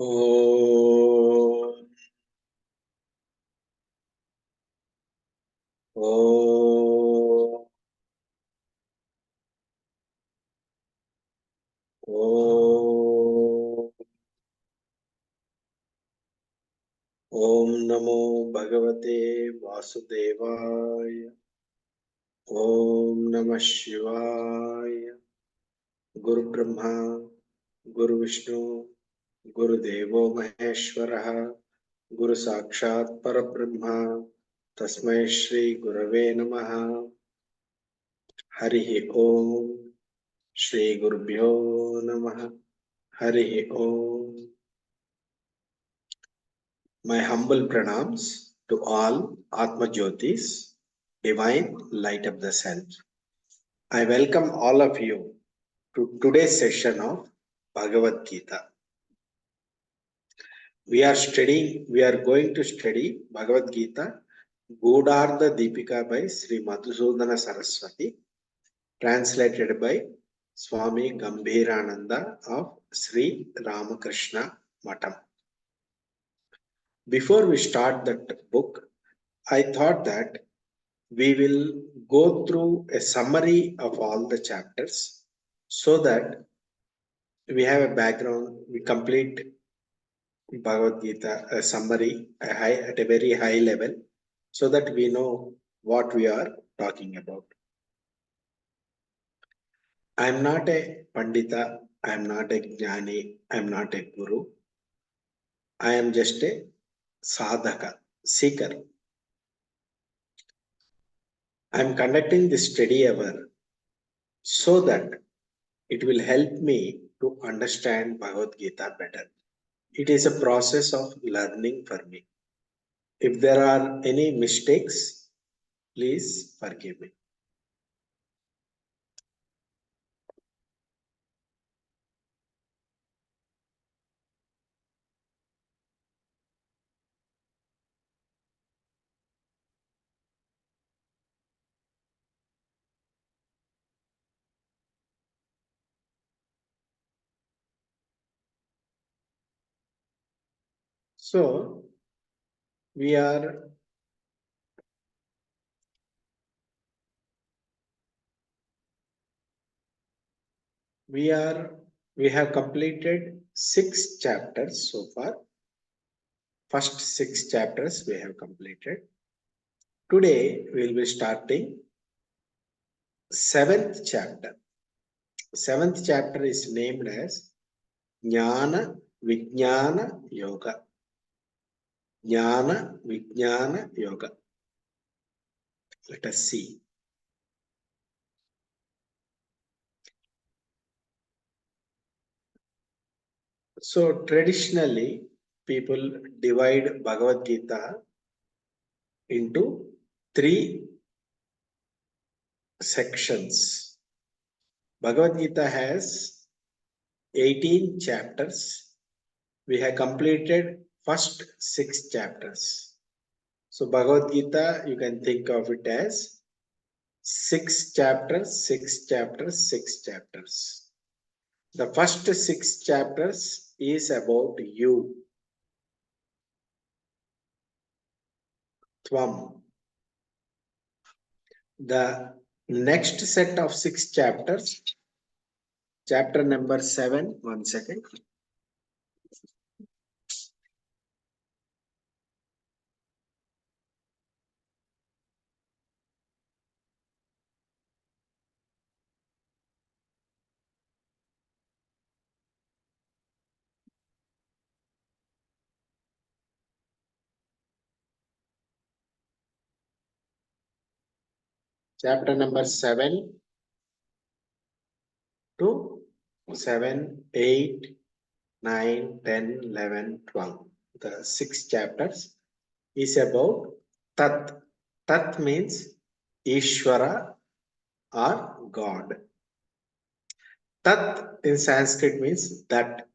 Om. Om. Om. Om Namo Bhagavate Vasudevaya. Om Namah Shivaya. Guru Brahma, Guru Vishnu, Guru Devo Maheshwaraha, Guru Sakshat Parabrahma, Tasmai Shri Gurave Namaha. Harihi Om. Shri Gurubhyo Namaha. Harihi Om. My humble pranams to all Atma Jyotis, divine light of the self. I welcome all of you to today's session of Bhagavad Gita. We are going to study Bhagavad Gita, Godardha Deepika by Sri Madhusudana Saraswati, translated by Swami Gambhirananda of Sri Ramakrishna Matam. Before we start that book, I thought that we will go through a summary of all the chapters so that we have a background, we complete Bhagavad Gita, a summary at a very high level so that we know what we are talking about. I am not a Pandita, I am not a Jnani, I am not a Guru. I am just a Sadhaka, seeker. I am conducting this study hour so that it will help me to understand Bhagavad Gita better. It is a process of learning for me. If there are any mistakes, please forgive me. So, we have completed 6 chapters so far. First 6 chapters we have completed. Today we will be starting 7th chapter. 7th chapter is named as Jnana Vijnana Yoga. Jnana Vijnana Yoga. Let us see. So traditionally, people divide Bhagavad Gita into 3 sections. Bhagavad Gita has 18 chapters. We have completed first 6 chapters. So Bhagavad Gita, you can think of it as 6 chapters, 6 chapters, 6 chapters. The first 6 chapters is about you. Tvam. The next set of 6 chapters, chapter number 7, 1 second. Chapter number 7 to 7, 8, 9, 10, 11, 12. The 6 chapters is about Tat. Tat means Ishvara or God. Tat in Sanskrit means that.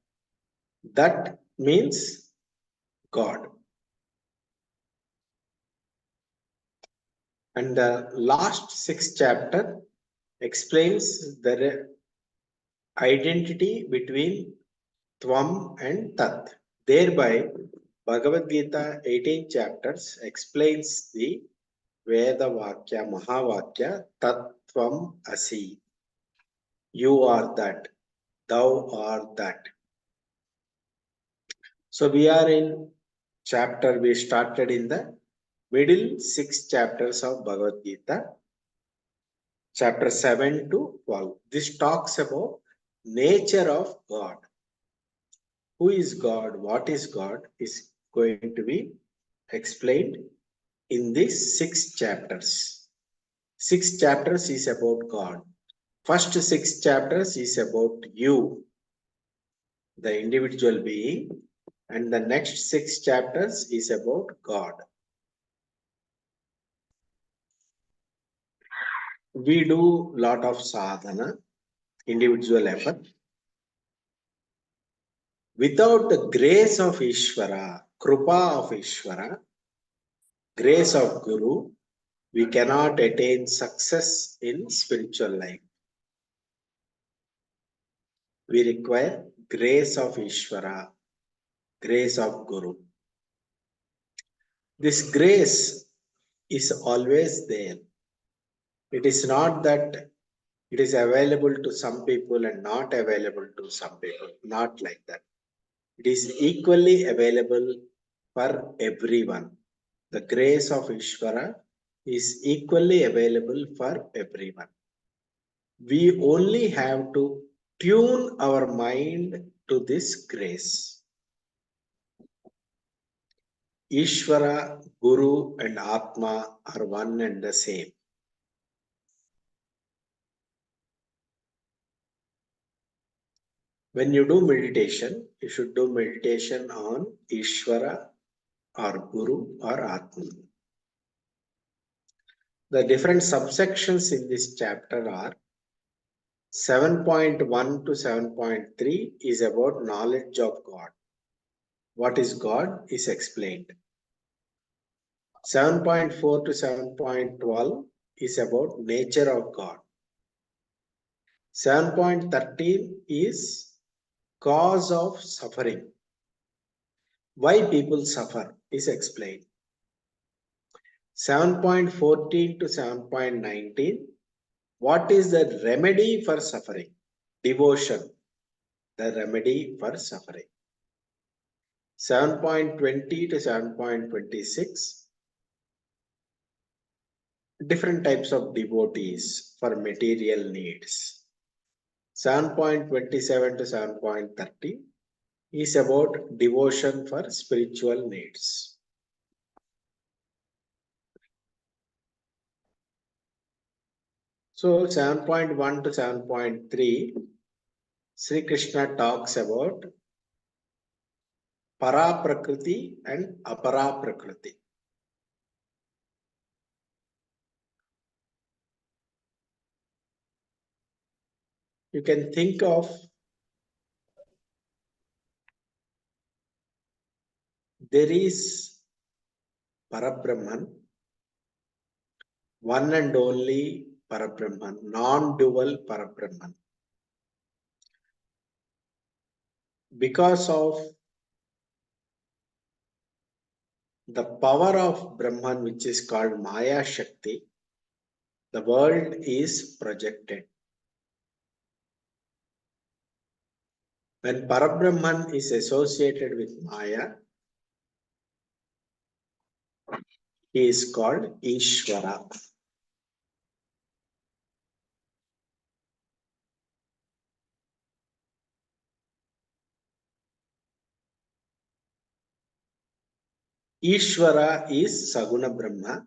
That means God. And the last 6 chapter explains the identity between Tvam and Tat. Thereby, Bhagavad Gita 18 chapters explains the Veda Vakya Mahavakya Tattvam Asi. You are that, thou art that. So we are in chapter, we started in the middle 6 chapters of Bhagavad Gita, chapter 7 to 12. This talks about nature of God. Who is God? What is God? Is going to be explained in these 6 chapters. 6 chapters is about God. First 6 chapters is about you, the individual being, and the next 6 chapters is about God. We do lot of sadhana, individual effort. Without the grace of Ishvara, Krupa of Ishvara, grace of Guru, we cannot attain success in spiritual life. We require grace of Ishvara, grace of Guru. This grace is always there. It is not that it is available to some people and not available to some people. Not like that. It is equally available for everyone. The grace of Ishvara is equally available for everyone. We only have to tune our mind to this grace. Ishvara, Guru, and Atma are one and the same. When you do meditation, you should do meditation on Ishvara or Guru or Atma. The different subsections in this chapter are 7.1 to 7.3 is about knowledge of God. What is God is explained. 7.4 to 7.12 is about nature of God. 7.13 is cause of suffering. Why people suffer is explained. 7.14 to 7.19, what is the remedy for suffering? Devotion, the remedy for suffering. 7.20 to 7.26, different types of devotees for material needs. 7.27 to 7.30 is about devotion for spiritual needs. So 7.1 to 7.3, Sri Krishna talks about Para Prakriti and Apara Prakriti. You can think of there is Parabrahman, one and only Parabrahman, non-dual Parabrahman. Because of the power of Brahman, which is called Maya Shakti, the world is projected. When Parabrahman is associated with Maya, he is called Ishvara. Ishvara is Saguna Brahma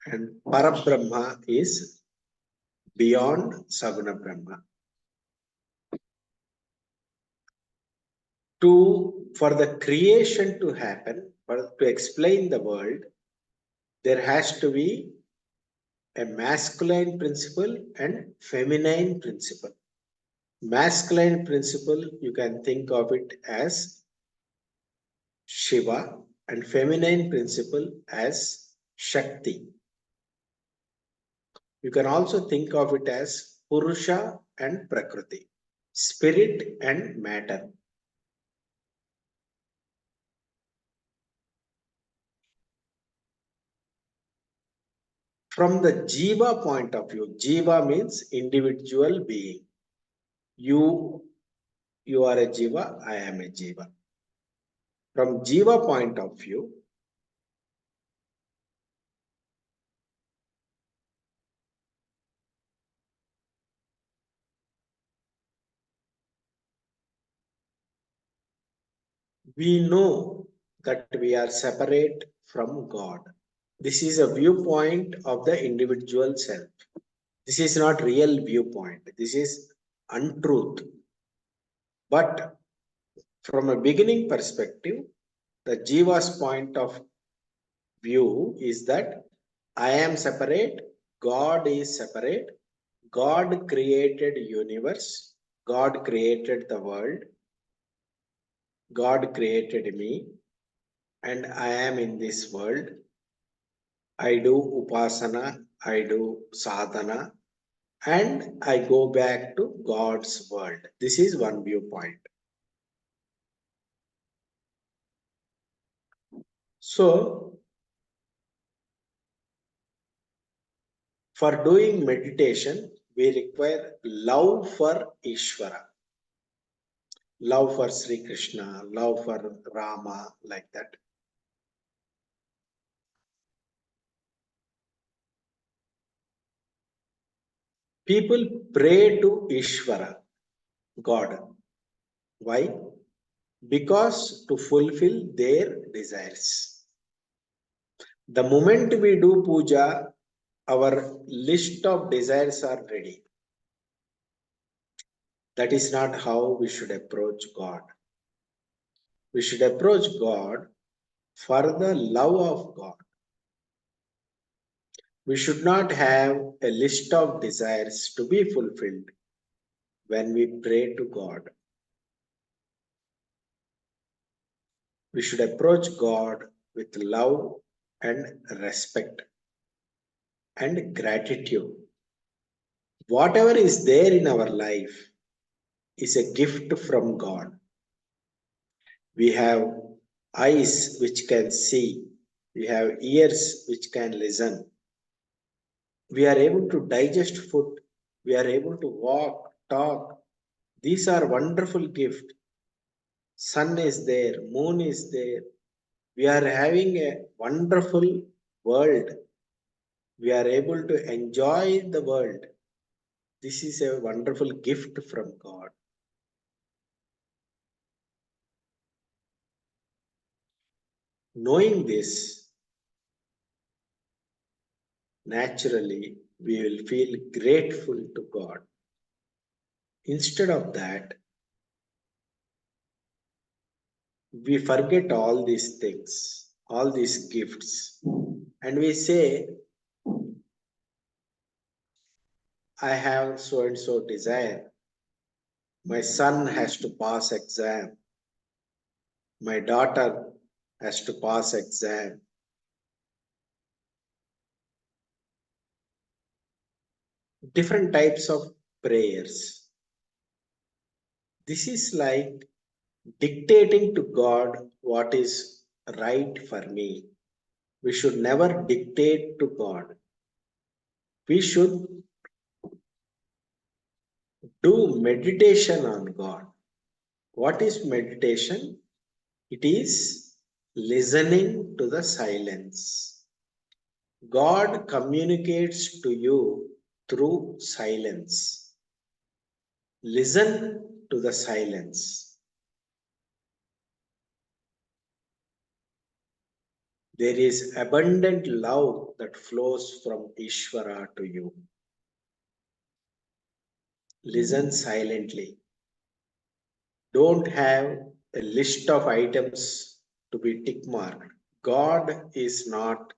and Parabrahma is beyond Saguna Brahma. For the creation to happen, to explain the world, there has to be a masculine principle and feminine principle. Masculine principle, you can think of it as Shiva, and feminine principle as Shakti. You can also think of it as Purusha and Prakriti, spirit and matter. From the Jiva point of view, Jiva means individual being. You are a Jiva, I am a Jiva. From Jiva point of view, we know that we are separate from God. This is a viewpoint of the individual self. This is not real viewpoint. This is untruth. But from a beginning perspective, the Jiva's point of view is that I am separate, God is separate, God created universe, God created the world, God created me, and I am in this world. I do upasana, I do sadhana, and I go back to God's world. This is one viewpoint. So, for doing meditation, we require love for Ishvara, love for Sri Krishna, love for Rama, like that. People pray to Ishvara, God. Why? Because to fulfill their desires. The moment we do puja, our list of desires are ready. That is not how we should approach God. We should approach God for the love of God. We should not have a list of desires to be fulfilled when we pray to God. We should approach God with love and respect and gratitude. Whatever is there in our life is a gift from God. We have eyes which can see, we have ears which can listen. We are able to digest food, we are able to walk, talk. These are wonderful gifts. Sun is there, moon is there. We are having a wonderful world. We are able to enjoy the world. This is a wonderful gift from God. Knowing this, naturally, we will feel grateful to God. Instead of that, we forget all these things, all these gifts, and we say, I have so and so desire. My son has to pass exam. My daughter has to pass exam. Different types of prayers. This is like dictating to God what is right for me. We should never dictate to God. We should do meditation on God. What is meditation? It is listening to the silence. God communicates to you through silence. Listen to the silence. There is abundant love that flows from Ishvara to you. Listen silently. Don't have a list of items to be tick marked. God is not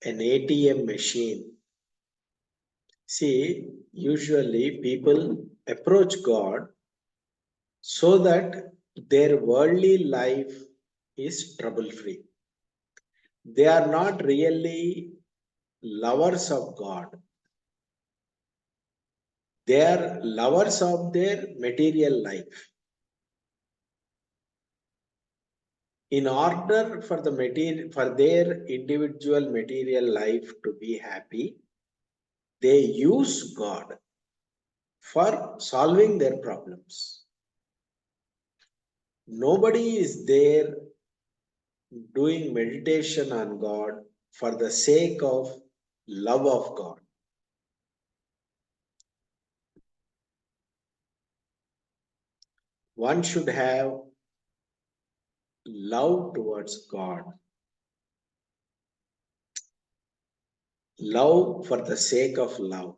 an ATM machine. See, usually people approach God so that their worldly life is trouble free. They are not really lovers of God. They are lovers of their material life. In order for their individual material life to be happy, they use God for solving their problems. Nobody is there doing meditation on God for the sake of love of God. One should have love towards God. Love for the sake of love.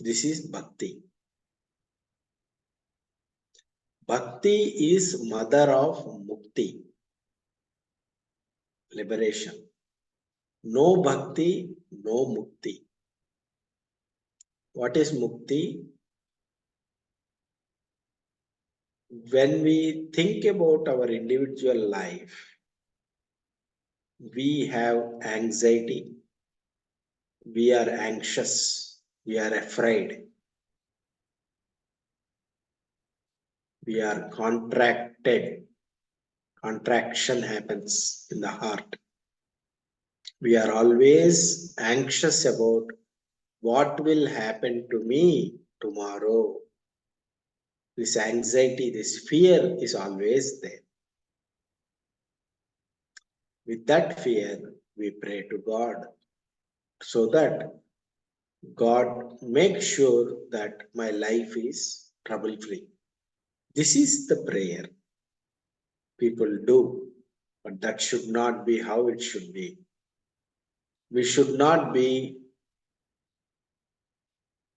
This is bhakti. Bhakti is mother of mukti, liberation. No bhakti, no mukti. What is mukti? When we think about our individual life, we have anxiety, we are anxious, we are afraid, we are contracted, contraction happens in the heart. We are always anxious about what will happen to me tomorrow. This anxiety, this fear is always there. With that fear, we pray to God so that God makes sure that my life is trouble free. This is the prayer people do, but that should not be how it should be. We should not be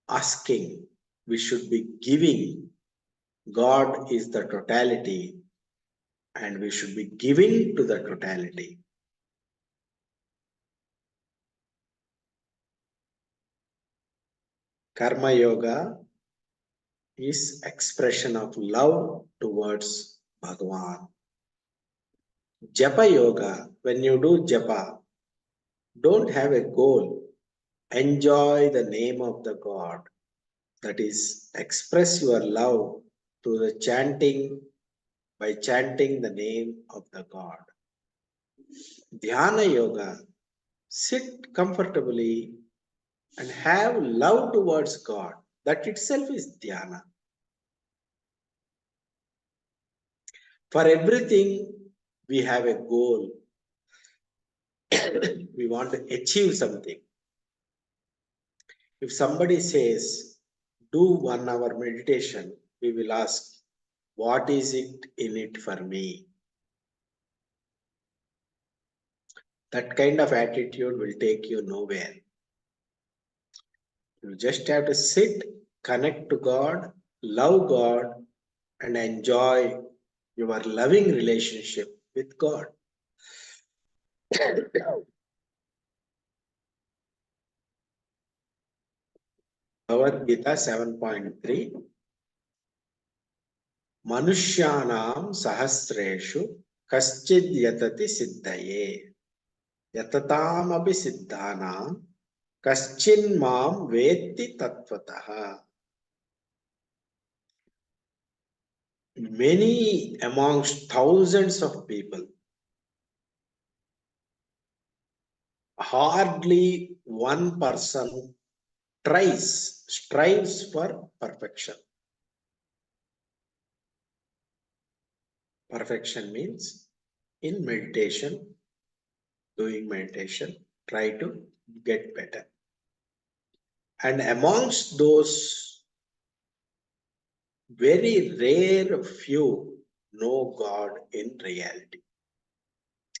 asking, we should be giving. God is the totality, and we should be giving to the totality. Karma Yoga is expression of love towards Bhagavan. Japa Yoga, when you do japa, don't have a goal. Enjoy the name of the God. That is, express your love through the chanting, by chanting the name of the God. Dhyana Yoga, sit comfortably and have love towards God. That itself is dhyana. For everything, we have a goal. We want to achieve something. If somebody says, do 1 hour meditation, we will ask, what is it in it for me? That kind of attitude will take you nowhere. You just have to sit, connect to God, love God, and enjoy your loving relationship with God. Bhagavad Gita 7.3 Manushyanam sahasreshu kaschid yatati siddhaye yatatam abhi siddhanam kaschin mam vetti tattvataha. Many amongst thousands of people, hardly one person strives for perfection. Perfection means in meditation, doing meditation, try to get better. And amongst those, very rare few know God in reality.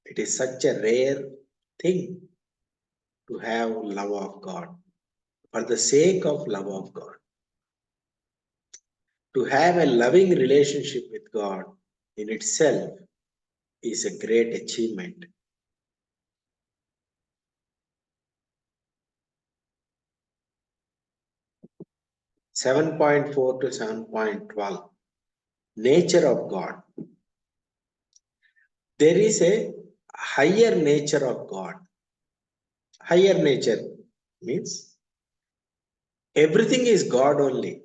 It is such a rare thing to have love of God, for the sake of love of God. To have a loving relationship with God in itself is a great achievement. Seven 7.4 to 7.12 Nature of God. There is a higher nature of God. Higher nature means everything is God only.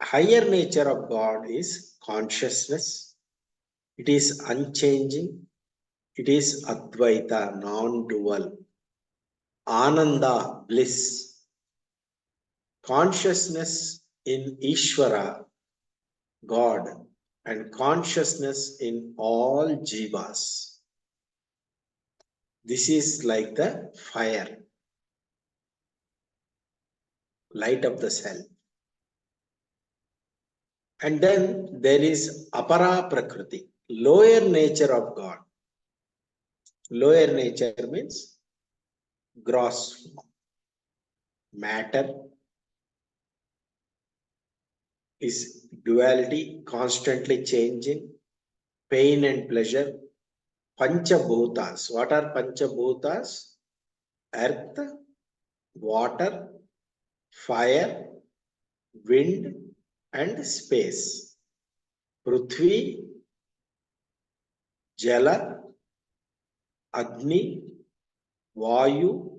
Higher nature of God is consciousness. It is unchanging. It is Advaita, non-dual. Ananda, bliss. Consciousness in Ishvara, God, and consciousness in all jivas. This is like the fire, light of the self. And then there is apara prakriti, lower nature of God. Lower nature means gross form. Matter is duality, constantly changing, pain and pleasure. Panchabhutas. What are Panchabhutas? Earth, water, fire, wind, and space. Prithvi, Jala, Agni, Vayu,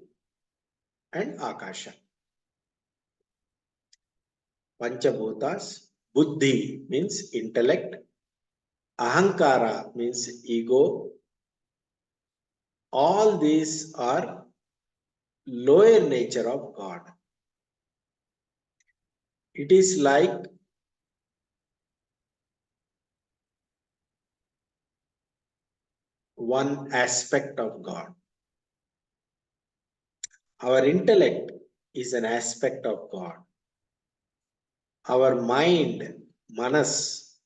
and Akasha. Panchabhutas. Buddhi means intellect. Ahankara means ego. All these are lower nature of God. It is like one aspect of God. Our intellect is an aspect of God. Our mind, manas,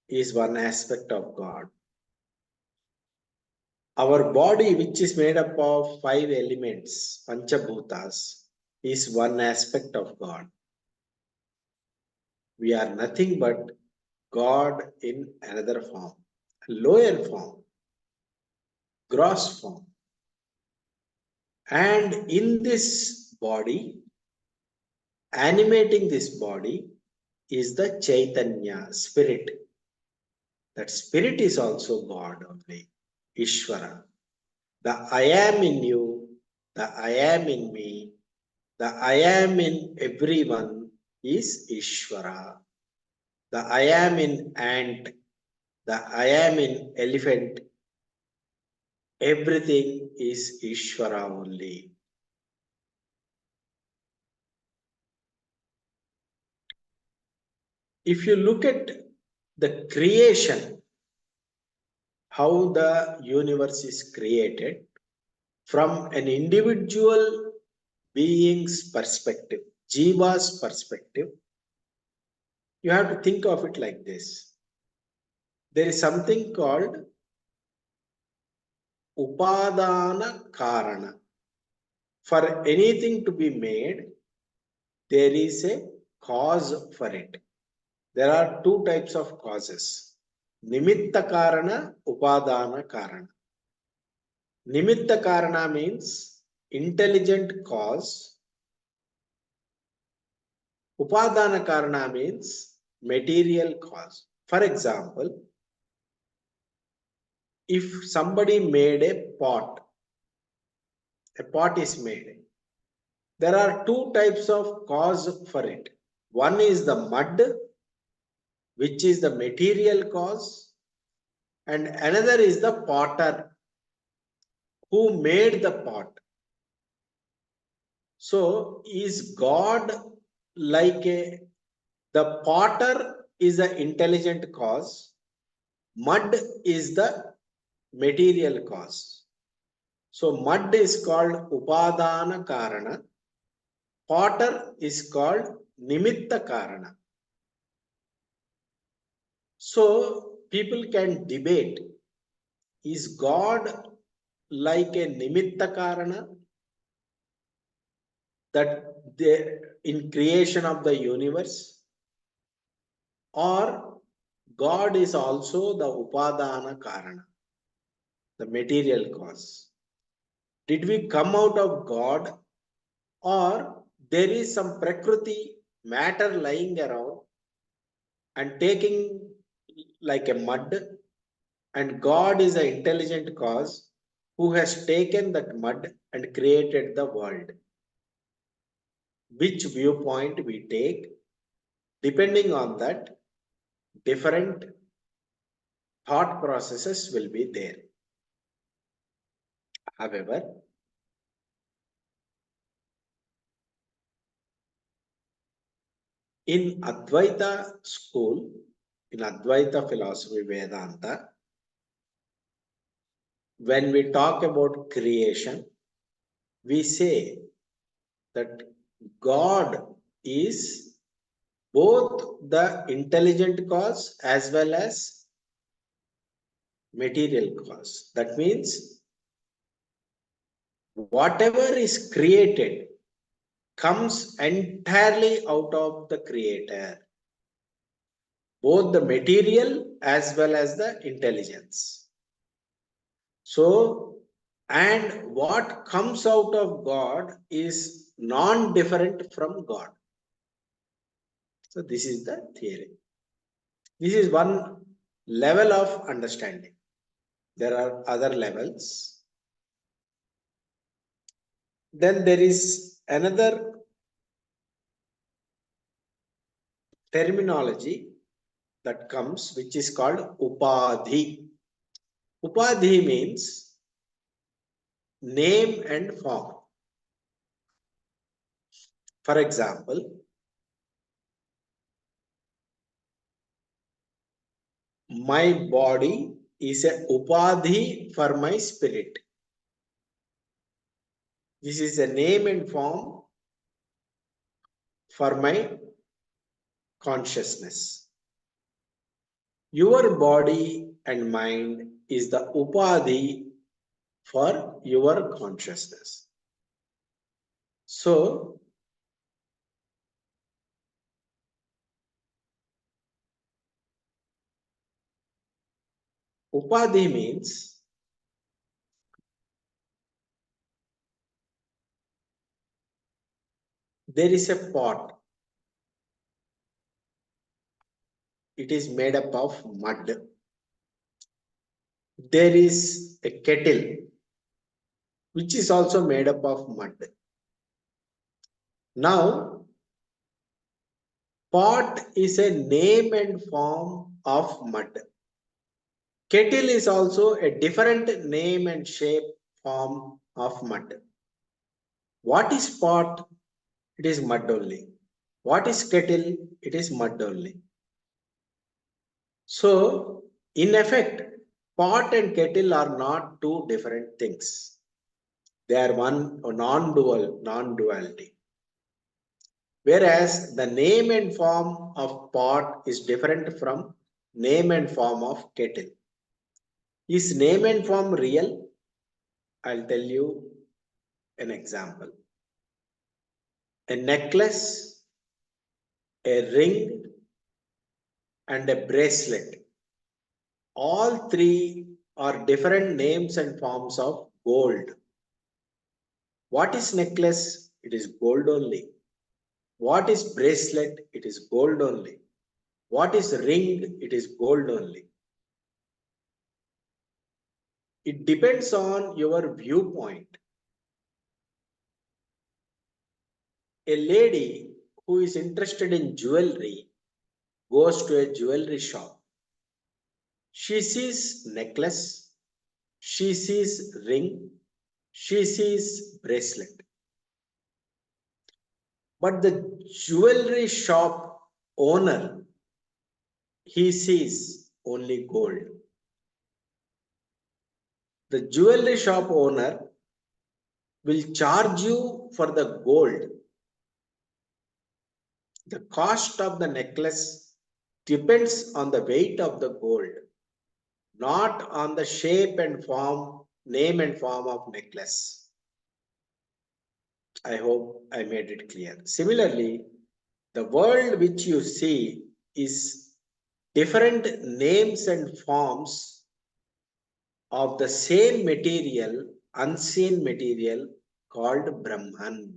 is one aspect of God. Our body, which is made up of 5 elements, Panchabhutas, is one aspect of God. We are nothing but God in another form, lower form, gross form. And in this body, animating this body is the Chaitanya, spirit. That spirit is also God only, Ishvara. The I am in you, the I am in me, the I am in everyone is Ishvara. The I am in ant, the I am in elephant, everything is Ishvara only. If you look at the creation, how the universe is created from an individual being's perspective, Jiva's perspective, you have to think of it like this. There is something called Upadana Karana. For anything to be made, there is a cause for it. There are 2 types of causes. Nimitta Karana, Upadana Karana. Nimitta Karana means intelligent cause. Upadana Karana means material cause. For example, if somebody made a pot is made. There are 2 types of cause for it. One is the mud, which is the material cause, and another is the potter who made the pot. So is God like the potter is the intelligent cause, mud is the material cause. So mud is called Upadana Karana, potter is called Nimitta Karana. So people can debate, is God like a Nimitta Karana that in creation of the universe, or God is also the Upadana Karana, the material cause? Did we come out of God, or there is some Prakriti matter lying around and taking like a mud, and God is an intelligent cause who has taken that mud and created the world? Which viewpoint we take, depending on that, different thought processes will be there. However, In Advaita school, in Advaita philosophy Vedanta, when we talk about creation, we say that God is both the intelligent cause as well as material cause. That means whatever is created comes entirely out of the creator, both the material as well as the intelligence. So, and what comes out of God is non-different from God. So this is the theory. This is one level of understanding. There are other levels. Then there is another terminology that comes, which is called upadhi. Upadhi means name and form. For example, my body is a upadhi for my spirit. This is a name and form for my consciousness. Your body and mind is the upadhi for your consciousness. So, upadhi means there is a pot. It is made up of mud. There is a kettle, which is also made up of mud. Now, pot is a name and form of mud. Kettle is also a different name and shape form of mud. What is pot? It is mud only. What is kettle? It is mud only. So, in effect, pot and kettle are not two different things. They are one non-duality. Whereas the name and form of pot is different from name and form of kettle. Is name and form real? I'll tell you an example. A necklace, a ring, and a bracelet. All three are different names and forms of gold. What is necklace? It is gold only. What is bracelet? It is gold only. What is ring? It is gold only. It depends on your viewpoint. A lady who is interested in jewelry goes to a jewelry shop. She sees necklace, she sees ring, she sees bracelet. But the jewelry shop owner, he sees only gold. The jewelry shop owner will charge you for the gold. The cost of the necklace depends on the weight of the gold, not on the shape and form, name and form of necklace. I hope I made it clear. Similarly, the world which you see is different names and forms of the same material, unseen material called Brahman.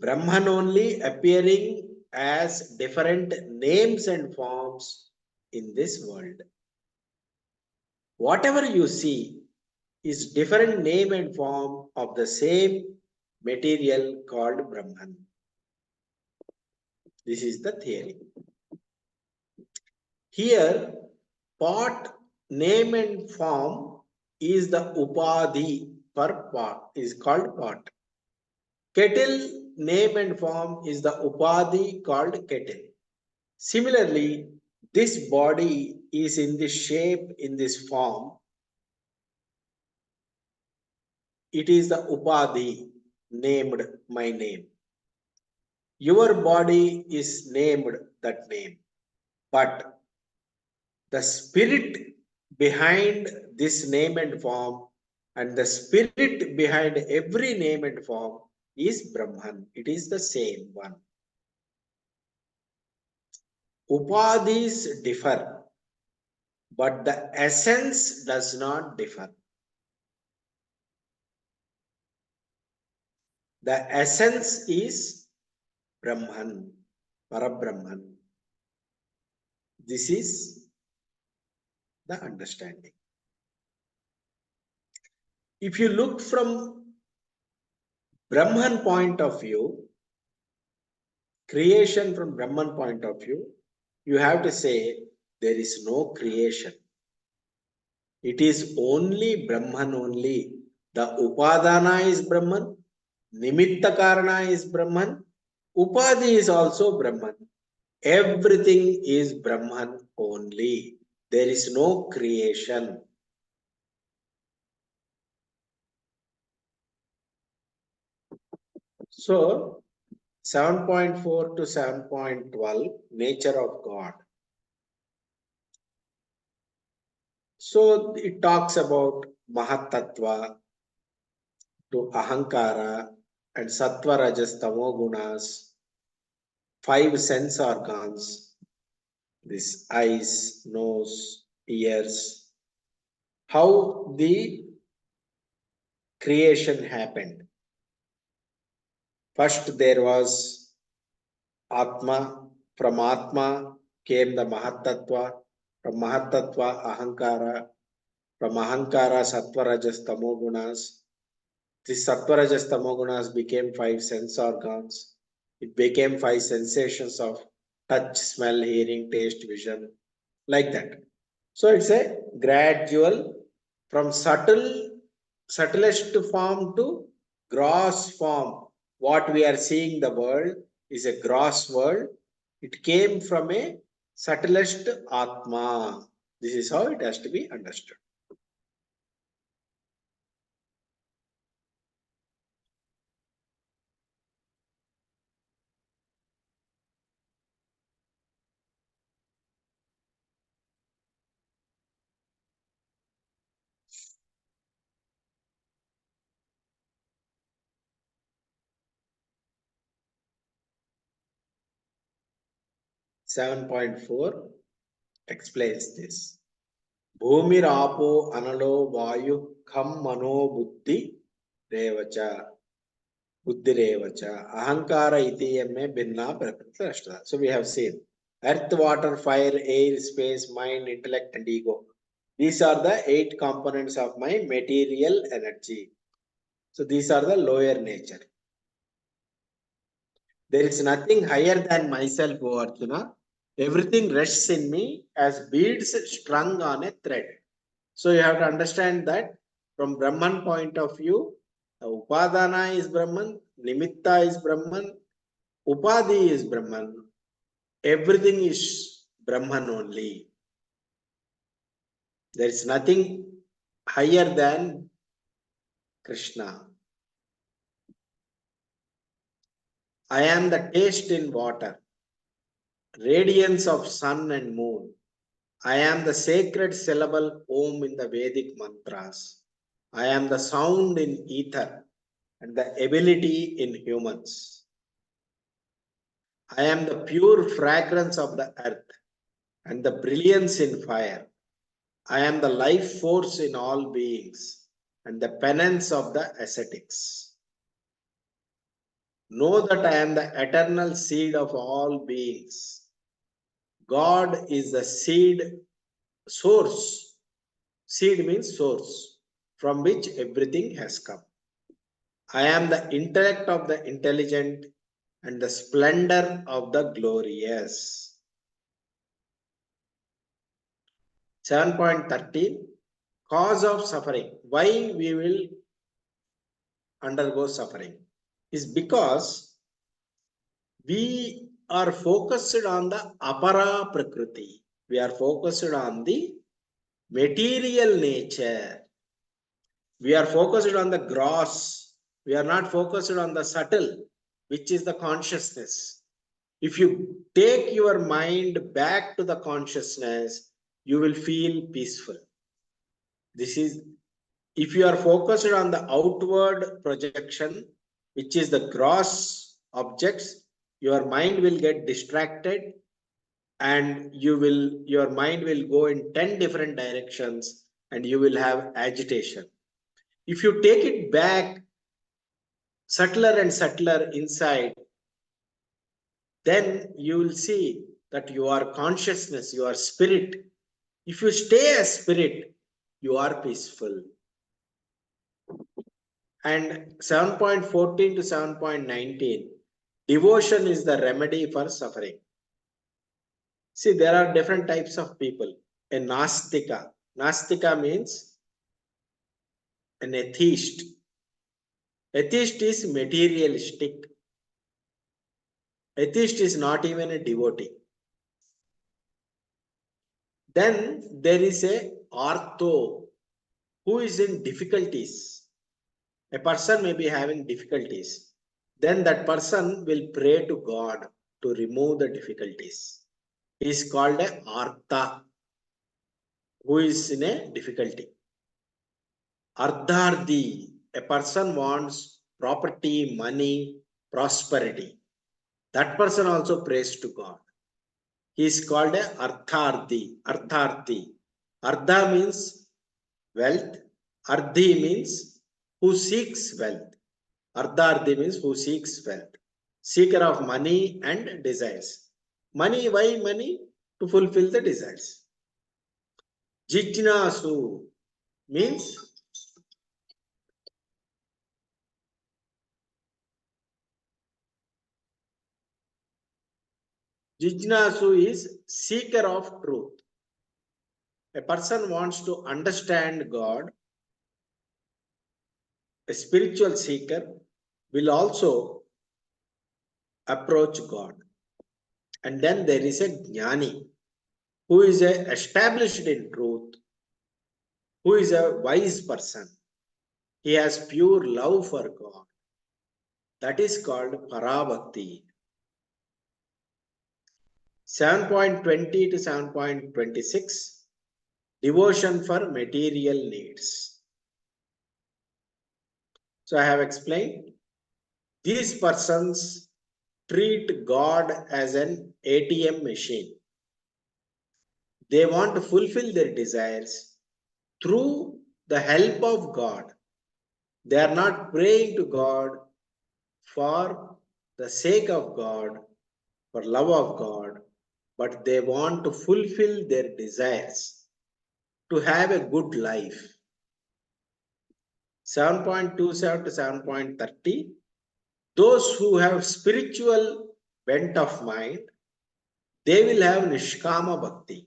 Brahman only appearing as different names and forms in this world. Whatever you see is different name and form of the same material called Brahman. This is the theory. Here, pot, name and form is the upadhi for pot, is called pot. Kettle name and form is the upadhi called kettle. Similarly, this body is in this shape, in this form. It is the upadhi named my name. Your body is named that name. But the spirit behind this name and form and the spirit behind every name and form is Brahman. It is the same one. Upadhis differ, but the essence does not differ. The essence is Brahman, Parabrahman. This is the understanding. If you look from Brahman point of view, creation from Brahman point of view, you have to say there is no creation. It is only Brahman only. The Upadana is Brahman, Nimitta Karana is Brahman, Upadhi is also Brahman. Everything is Brahman only. There is no creation. So, 7.4 to 7.12, nature of God. So, it talks about Mahatattva to Ahankara and Sattva, Rajas, Tamo gunas, 5 sense organs, this eyes, nose, ears, how the creation happened. First, there was Atma. From Atma came the Mahatattva. From Mahatattva, Ahankara. From Ahankara, Sattva, Rajas, Tamo gunas. This Sattva, Rajas, Tamo gunas became 5 sense organs. It became 5 sensations of touch, smell, hearing, taste, vision, like that. So it's a gradual from subtlest form to gross form. What we are seeing the world is a gross world. It came from a subtlest Atma. This is how it has to be understood. Seven point four explains this. Bhumirapo analo vayu kham mano buddhi revacha. Buddhirevacha. Ahankara itiyame binna prakriti. So we have seen earth, water, fire, air, space, mind, intellect, and ego. These are the 8 components of my material energy. So these are the lower nature. There is nothing higher than myself, O Arjuna. Everything rests in me as beads strung on a thread. So you have to understand that from Brahman point of view, Upadana is Brahman, Nimitta is Brahman, Upadhi is Brahman. Everything is Brahman only. There is nothing higher than Krishna. I am the taste in water, radiance of sun and moon. I am the sacred syllable Om in the Vedic mantras. I am the sound in ether and the ability in humans. I am the pure fragrance of the earth and the brilliance in fire. I am the life force in all beings and the penance of the ascetics. Know that I am the eternal seed of all beings. God is the seed source. Seed means source from which everything has come. I am the intellect of the intelligent and the splendor of the glorious. 7.13 Cause of suffering. Why we will undergo suffering? is because we are focused on the apara prakriti. We are focused on the material nature. We are focused on the gross. We are not focused on the subtle, which is the consciousness. If you take your mind back to the consciousness, you will feel peaceful. This is, if you are focused on the outward projection, which is the gross objects, your mind will get distracted and your mind will go in 10 different directions and you will have agitation. If you take it back subtler and subtler inside, then you will see that you are consciousness, you are spirit. If you stay as spirit, you are peaceful. And 7.14 to 7.19, devotion is the remedy for suffering. See, there are different types of people. A Nastika. Nastika means an atheist. Atheist is materialistic. Atheist is not even a devotee. Then there is a Artho who is in difficulties. A person may be having difficulties. Then that person will pray to God to remove the difficulties. He is called a Artha who is in a difficulty. Ardhardi, a person wants property, money, prosperity. That person also prays to God. He is called a Arthardi. Artharthi. Ardha means wealth. Ardhi means who seeks wealth. Ardhardi means who seeks wealth. Seeker of money and desires. Money, why money? To fulfill the desires. Jijnasu means Jijnasu is seeker of truth. A person wants to understand God. A spiritual seeker will also approach God. And then there is a Jnani who is established in truth, who is a wise person. He has pure love for God. That is called Parabhakti. 7.20 to 7.26, devotion for material needs. So I have explained, these persons treat God as an ATM machine. They want to fulfill their desires through the help of God. They are not praying to God for the sake of God, for love of God, but they want to fulfill their desires to have a good life. 7.27 to 7.30, those who have spiritual bent of mind, they will have Nishkama Bhakti.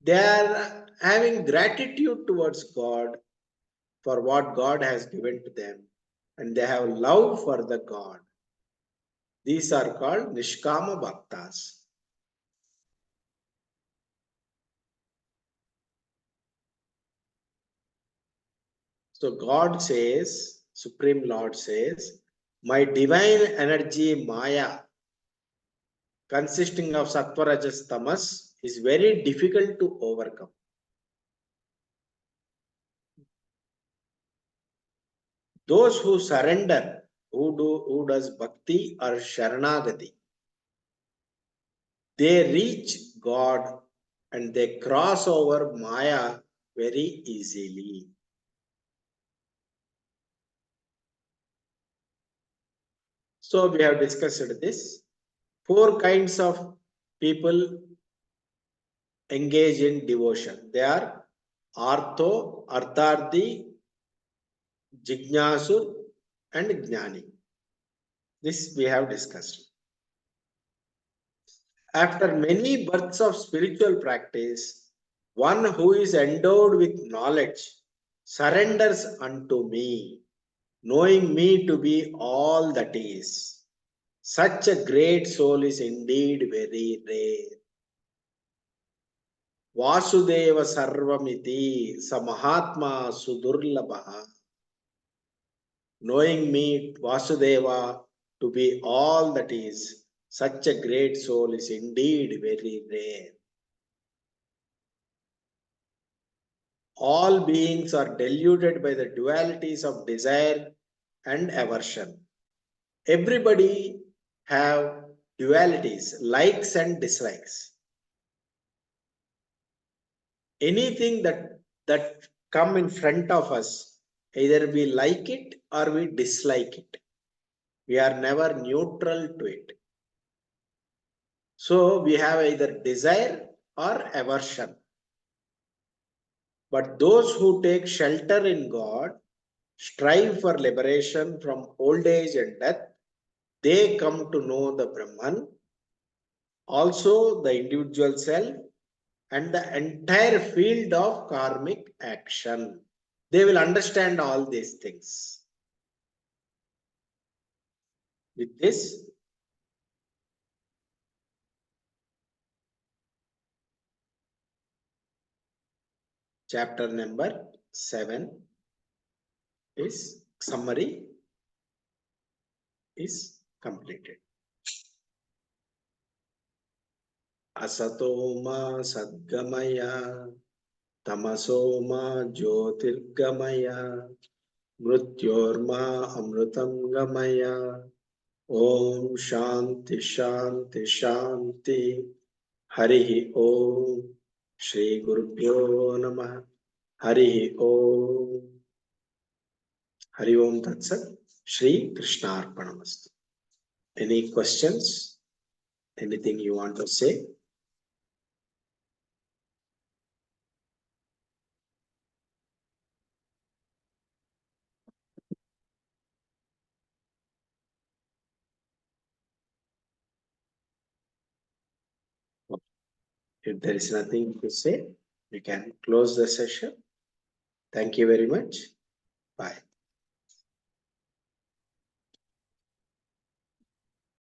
They are having gratitude towards God for what God has given to them, and they have love for the God. These are called Nishkama Bhaktas. So God says, Supreme Lord says, my divine energy Maya, consisting of Sattva, Rajas, Tamas, is very difficult to overcome. Those who surrender, who does bhakti or sharanagati, they reach God and they cross over Maya very easily. So we have discussed this. 4 kinds of people engage in devotion. They are Artho, Artharthi, Jijnasur and Jnani. This we have discussed. After many births of spiritual practice, one who is endowed with knowledge surrenders unto me. knowing me to be all that is. Such a great soul is indeed very rare. Vasudeva Sarvamiti Samahatma Sudurlabha. Knowing me, Vasudeva, to be all that is, such a great soul is indeed very rare. All beings are deluded by the dualities of desire and aversion. Everybody have dualities, likes and dislikes. Anything that come in front of us, either we like it or we dislike it. We are never neutral to it. So we have either desire or aversion. But those who take shelter in God, strive for liberation from old age and death, they come to know the Brahman, also the individual self, and the entire field of karmic action. They will understand all these things. With this, chapter number 7 is summary is completed. Asatoma sadgamaya tamasoma jyotirgamaya mrityorma amrutam gamaya. Om Shanti Shanti Shanti. Harihi Om. Shri Gurubhyo Namah. Harihi Om. Hari Om Tat Sat. Shri Krishnarpanamastu. Any questions? Anything you want to say? If there is nothing to say, we can close the session. Thank you very much. Bye.